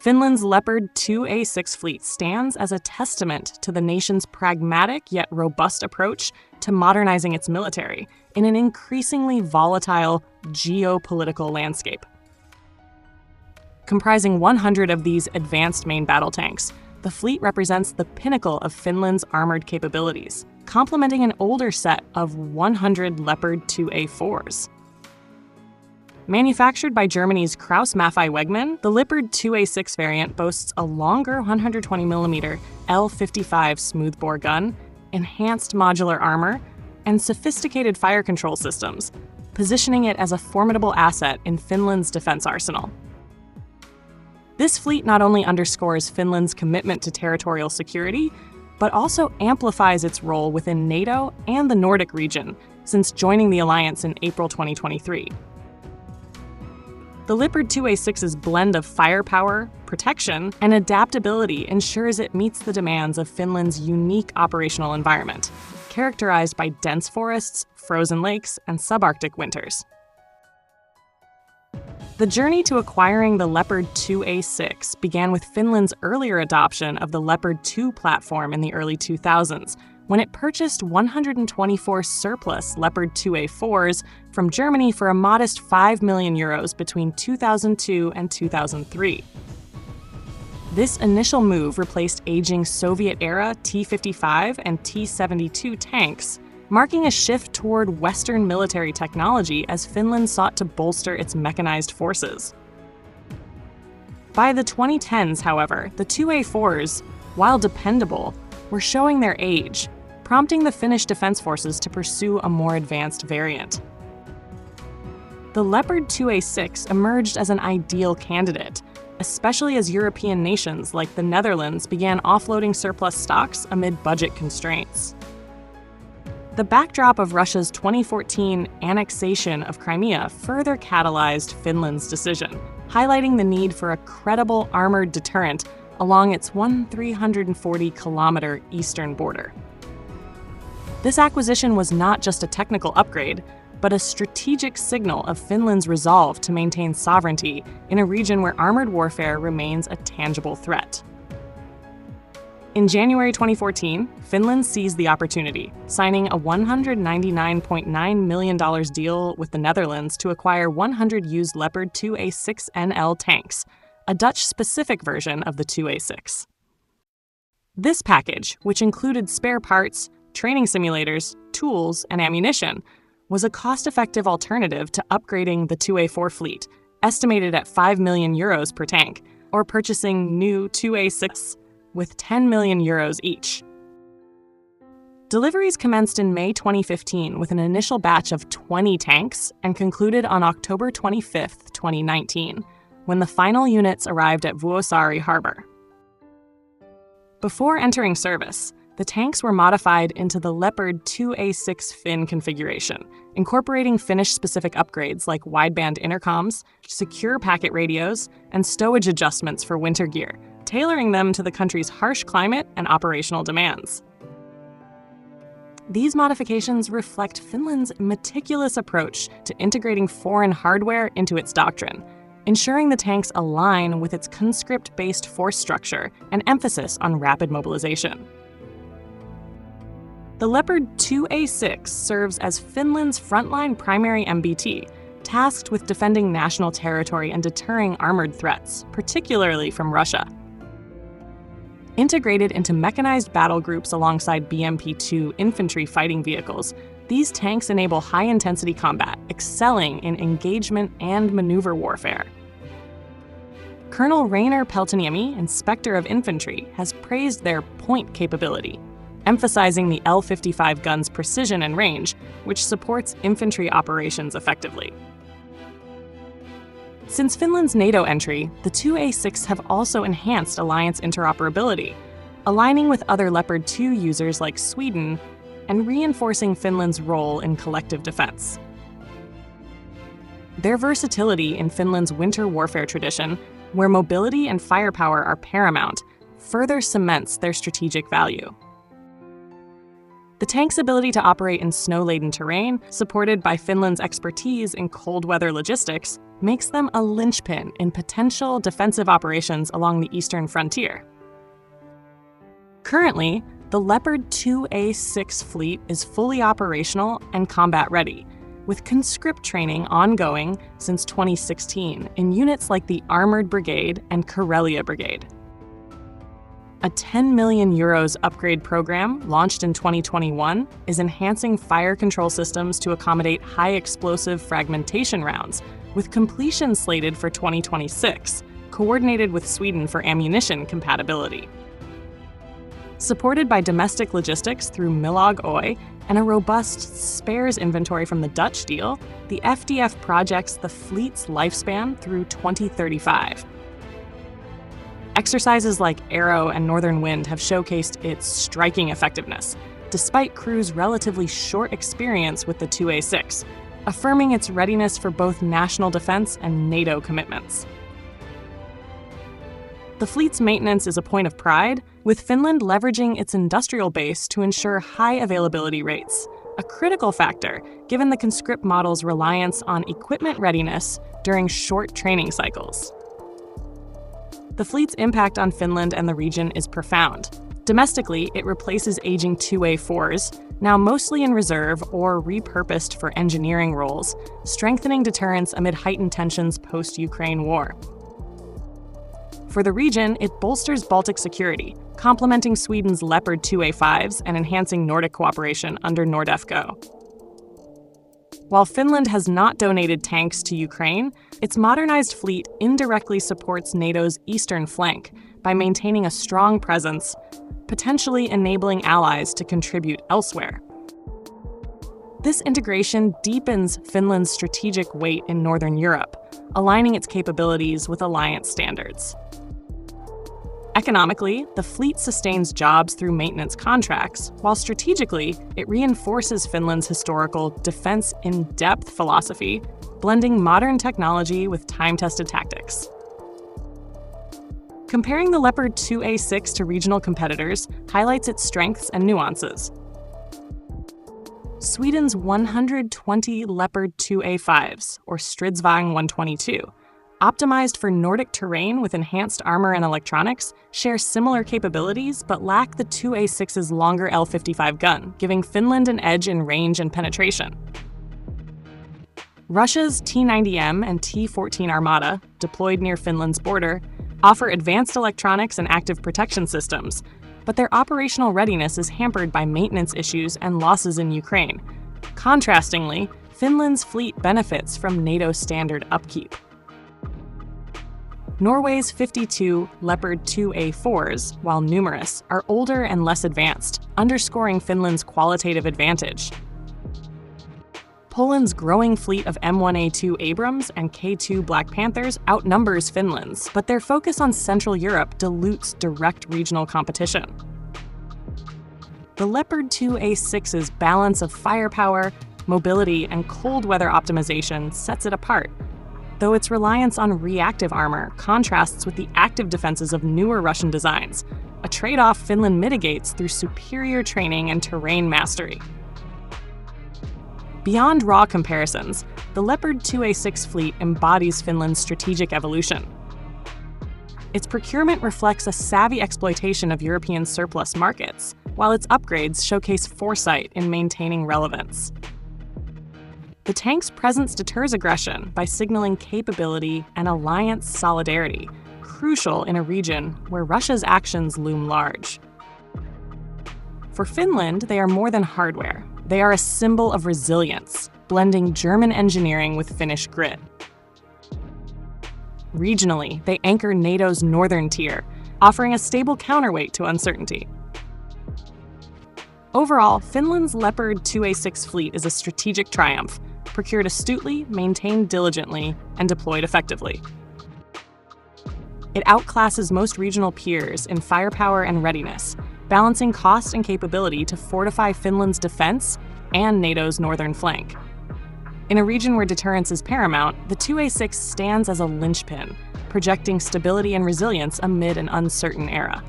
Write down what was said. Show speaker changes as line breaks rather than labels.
Finland's Leopard 2A6 fleet stands as a testament to the nation's pragmatic yet robust approach to modernizing its military in an increasingly volatile geopolitical landscape. Comprising 100 of these advanced main battle tanks, the fleet represents the pinnacle of Finland's armored capabilities, complementing an older set of 100 Leopard 2A4s. Manufactured by Germany's Krauss-Maffei-Wegmann, the Leopard 2A6 variant boasts a longer 120mm L55 smoothbore gun, enhanced modular armor, and sophisticated fire control systems, positioning it as a formidable asset in Finland's defense arsenal. This fleet not only underscores Finland's commitment to territorial security, but also amplifies its role within NATO and the Nordic region since joining the alliance in April 2023. The Leopard 2A6's blend of firepower, protection, and adaptability ensures it meets the demands of Finland's unique operational environment, characterized by dense forests, frozen lakes, and subarctic winters. The journey to acquiring the Leopard 2A6 began with Finland's earlier adoption of the Leopard 2 platform in the early 2000s, when it purchased 124 surplus Leopard 2A4s from Germany for a modest €5 million between 2002 and 2003. This initial move replaced aging Soviet-era T-55 and T-72 tanks, marking a shift toward Western military technology as Finland sought to bolster its mechanized forces. By the 2010s, however, the 2A4s, while dependable, were showing their age, prompting the Finnish Defence Forces to pursue a more advanced variant. The Leopard 2A6 emerged as an ideal candidate, especially as European nations like the Netherlands began offloading surplus stocks amid budget constraints. The backdrop of Russia's 2014 annexation of Crimea further catalyzed Finland's decision, highlighting the need for a credible armored deterrent along its 340-kilometer eastern border. This acquisition was not just a technical upgrade, but a strategic signal of Finland's resolve to maintain sovereignty in a region where armored warfare remains a tangible threat. In January 2014, Finland seized the opportunity, signing a $199.9 million deal with the Netherlands to acquire 100 used Leopard 2A6NL tanks, a Dutch-specific version of the 2A6. This package, which included spare parts, training simulators, tools, and ammunition, was a cost-effective alternative to upgrading the 2A4 fleet, estimated at €5 million per tank, or purchasing new 2A6 with €10 million each. Deliveries commenced in May 2015 with an initial batch of 20 tanks and concluded on October 25, 2019, when the final units arrived at Vuosaari Harbor. Before entering service, the tanks were modified into the Leopard 2A6FIN configuration, incorporating Finnish-specific upgrades like wideband intercoms, secure packet radios, and stowage adjustments for winter gear, tailoring them to the country's harsh climate and operational demands. These modifications reflect Finland's meticulous approach to integrating foreign hardware into its doctrine, ensuring the tanks align with its conscript-based force structure and emphasis on rapid mobilization. The Leopard 2A6 serves as Finland's frontline primary MBT, tasked with defending national territory and deterring armored threats, particularly from Russia. Integrated into mechanized battle groups alongside BMP-2 infantry fighting vehicles, these tanks enable high-intensity combat, excelling in engagement and maneuver warfare. Colonel Rainer Peltoniemi, Inspector of Infantry, has praised their point capability, emphasizing the L55 gun's precision and range, which supports infantry operations effectively. Since Finland's NATO entry, the 2A6 have also enhanced alliance interoperability, aligning with other Leopard 2 users like Sweden and reinforcing Finland's role in collective defense. Their versatility in Finland's winter warfare tradition, where mobility and firepower are paramount, further cements their strategic value. The tank's ability to operate in snow-laden terrain, supported by Finland's expertise in cold weather logistics, makes them a linchpin in potential defensive operations along the eastern frontier. Currently, the Leopard 2A6 fleet is fully operational and combat-ready, with conscript training ongoing since 2016 in units like the Armored Brigade and Karelia Brigade. A €10 million upgrade program launched in 2021 is enhancing fire control systems to accommodate high-explosive fragmentation rounds, with completion slated for 2026, coordinated with Sweden for ammunition compatibility. Supported by domestic logistics through Millag Oy and a robust spares inventory from the Dutch deal, the FDF projects the fleet's lifespan through 2035. Exercises like Arrow and Northern Wind have showcased its striking effectiveness, despite crew's relatively short experience with the 2A6, affirming its readiness for both national defense and NATO commitments. The fleet's maintenance is a point of pride, with Finland leveraging its industrial base to ensure high availability rates, a critical factor given the conscript model's reliance on equipment readiness during short training cycles. The fleet's impact on Finland and the region is profound. Domestically, it replaces aging 2A4s, now mostly in reserve or repurposed for engineering roles, strengthening deterrence amid heightened tensions post-Ukraine war. For the region, it bolsters Baltic security, complementing Sweden's Leopard 2A5s and enhancing Nordic cooperation under NORDEFCO. While Finland has not donated tanks to Ukraine, its modernized fleet indirectly supports NATO's eastern flank by maintaining a strong presence, potentially enabling allies to contribute elsewhere. This integration deepens Finland's strategic weight in Northern Europe, aligning its capabilities with alliance standards. Economically, the fleet sustains jobs through maintenance contracts, while strategically, it reinforces Finland's historical defense-in-depth philosophy, blending modern technology with time-tested tactics. Comparing the Leopard 2A6 to regional competitors highlights its strengths and nuances. Sweden's 120 Leopard 2A5s, or Stridsvagn 122, optimized for Nordic terrain with enhanced armor and electronics, share similar capabilities but lack the 2A6's longer L55 gun, giving Finland an edge in range and penetration. Russia's T-90M and T-14 Armata, deployed near Finland's border, offer advanced electronics and active protection systems, but their operational readiness is hampered by maintenance issues and losses in Ukraine. Contrastingly, Finland's fleet benefits from NATO standard upkeep. Norway's 52 Leopard 2A4s, while numerous, are older and less advanced, underscoring Finland's qualitative advantage. Poland's growing fleet of M1A2 Abrams and K2 Black Panthers outnumbers Finland's, but their focus on Central Europe dilutes direct regional competition. The Leopard 2A6's balance of firepower, mobility, and cold weather optimization sets it apart, though its reliance on reactive armor contrasts with the active defenses of newer Russian designs, a trade-off Finland mitigates through superior training and terrain mastery. Beyond raw comparisons, the Leopard 2A6 fleet embodies Finland's strategic evolution. Its procurement reflects a savvy exploitation of European surplus markets, while its upgrades showcase foresight in maintaining relevance. The tank's presence deters aggression by signaling capability and alliance solidarity, crucial in a region where Russia's actions loom large. For Finland, they are more than hardware. They are a symbol of resilience, blending German engineering with Finnish grit. Regionally, they anchor NATO's northern tier, offering a stable counterweight to uncertainty. Overall, Finland's Leopard 2A6 fleet is a strategic triumph, procured astutely, maintained diligently, and deployed effectively. It outclasses most regional peers in firepower and readiness, balancing cost and capability to fortify Finland's defense and NATO's northern flank. In a region where deterrence is paramount, the 2A6 stands as a linchpin, projecting stability and resilience amid an uncertain era.